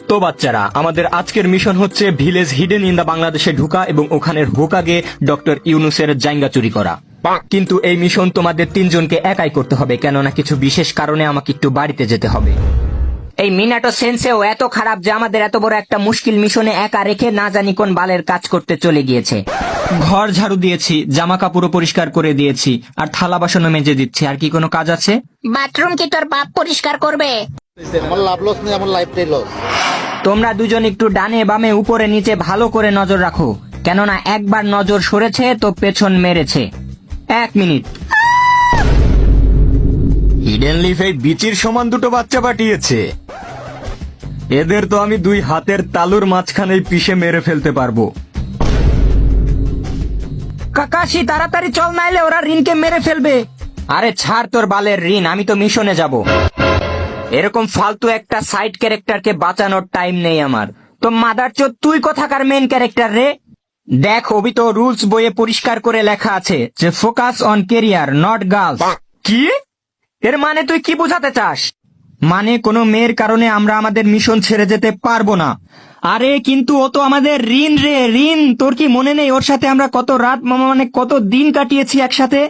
তো বাচ্চারা, আমাদের আজকের মিশন হচ্ছে ভিলেজ হিডেন ইন দা বাংলাদেশে ঢুকা এবং ওখানের হোকাগে ডক্টর ইউনুসের জায়গা চুরি করা। কিন্তু এই মিশন তোমাদের তিনজনকে একাই করতে হবে, কেননা কিছু বিশেষ কারণে আমাকে একটু বাড়িতে যেতে হবে। এই মিনাটো সেন্সেও এত খারাপ যে আমাদের এত বড় একটা মুশকিল মিশনে একা রেখে না জানি কোন বালের কাজ করতে চলে গিয়েছে। ঘর ঝাড়ু দিয়েছি, জামা কাপড়ও পরিষ্কার করে দিয়েছি, আর থালা বাসনও মেজে দিচ্ছি। আর কি কোনো কাজ আছে? বাথরুম কি তোর বাপ পরিষ্কার করবে? আমার লাভ লস নেই, আমার লাইফটাই লস। তোমরা দুজন একটু ডানে বামে উপরে নিচে ভালো করে নজর রাখো, কেননা একবার নজর সরেছে তো পেছন মেরেছে। 1 মিনিট। হিডেন লিফ এই বিচির সমান দুটো বাচ্চা পাঠিয়েছে। এদের তো আমি 2 হাতের তালুর মাঝখানেই পিষে মেরে ফেলতে পারবো। কাকাশি তাড়াতাড়ি চল, নাইলে ওরা রিনকে মেরে ফেলবে। আরে ছাড় তোর বালের রিন, আমি তো মিশনে যাব। এরকম ফালতু একটা সাইড ক্যারেক্টারকে বাঁচানোর টাইম নেই আমার। তো মাদারচোদ তুই কোথাকার মেন ক্যারেক্টার রে? দেখ, অবি তো রুলস বইয়ে পরিষ্কার করে লেখা আছে যে focus on career not girls. কি? এর মানে তুই কি বোঝাতে চাস? মানে কোনো মেয়ের কারণে আমরা আমাদের মিশন ছেড়ে যেতে পারবো না। আরে কিন্তু ও তো আমাদের রিন রে, রিন। তোর কি মনে নেই ওর সাথে আমরা কত রাত মানে কত দিন কাটিয়েছি একসাথে?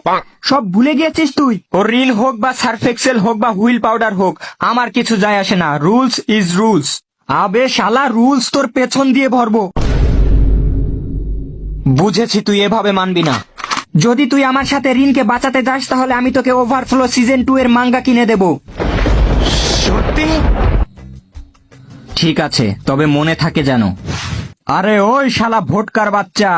সব ভুলে গিয়েছিস তুই? ওর রিন হোক বা সার্ফ এক্সেল হোক বা হুইল পাউডার হোক, আমার কিছু যায় আসে না। Rules is rules. আবে শালা, রুলস তোর পেছন দিয়ে ভরবো। বুঝেছি, তুই এভাবে মানবি না। যদি তুই আমার সাথে রিনকে বাঁচাতে যাস তাহলে আমি তোকে ওভারফ্লো সিজন 2 এর মাঙ্গা কিনে দেব। সত্যি? ঠিক আছে, তবে মনে থাকে যেন। আরে ওই শালা ভোটকার বাচ্চা,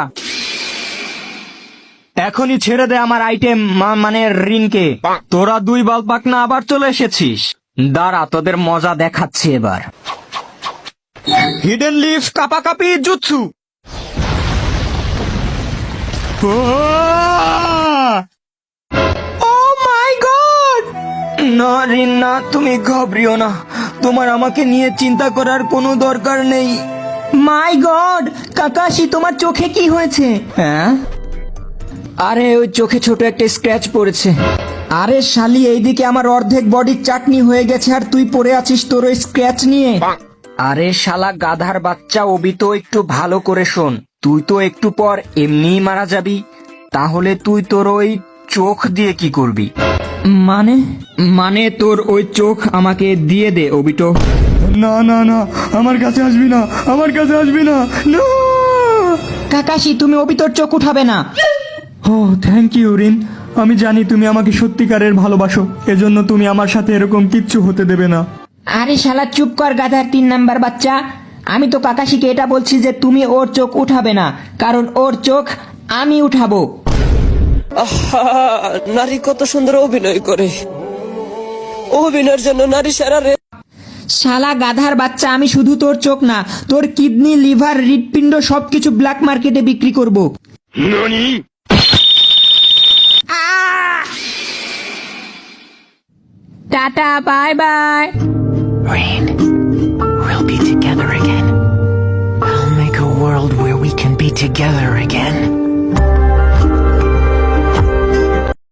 এখনই ছেড়ে দে আমার আইটেম মানে রিনকে। তোরা 2 বালপাক না আবার চলে এসেছিস। দাঁড়া, তোদের মজা দেখাচ্ছি এবার। হিডেন লিফ কাপাকাপি জুৎসু। Oh my God! না রিন না, তুমি ঘাবড়িও না। তোমার আমাকে নিয়ে চিন্তা করার কোনো দরকার নেই। মাই গড, কাকাশি তোমার চোখে কি হয়েছে? হ্যাঁ? আরে ওই চোখে ছোট একটা স্ক্র্যাচ পড়েছে। আরে শালি, এইদিকে আমার অর্ধেক বডি চাটনি হয়ে গেছে আর তুই পড়ে আছিস তোর ওই স্ক্র্যাচ নিয়ে। আরে শালা গাধার বাচ্চা, ওবি তো একটু ভালো করে শোন। তুই তো একটু পর এমনিই মারা যাবি, তাহলে তুই তোর ওই চোখ দিয়ে কি করবি? মানে তোর ওই চোখ আমাকে দিয়ে দে ওবিটো। না না না, আমার কাছে আসবি না, আমার কাছে আসবি না। না কাকাশি, তুমি ওবিটোর চোখ উঠাবে না। ও থ্যাংক ইউ রিন। আমি জানি তুমি আমাকে সত্যিকারের ভালোবাসো, এজন্য তুমি আমার সাথে এরকম কিচ্ছু হতে দেবে না। আরে শালা চুপ কর গাধার 3 নাম্বার বাচ্চা। আমি তো কাকাশিকে এটা বলছি যে তুমি ওর চোখ উঠাবে না, কারণ ওর চোখ আমি উঠাবো। নারী কত সুন্দর অভিনয় করে, অভিনয়ের জন্য নারী সেরা রে। শালা গাধার বাচ্চা, আমি শুধু তোর চোখ না, তোর কিডনি, লিভার, হৃৎপিণ্ড সবকিছু ব্ল্যাক মার্কেটে বিক্রি করব। Tata, bye bye. Rain, we'll be together again. I'll make a world where we can be together again.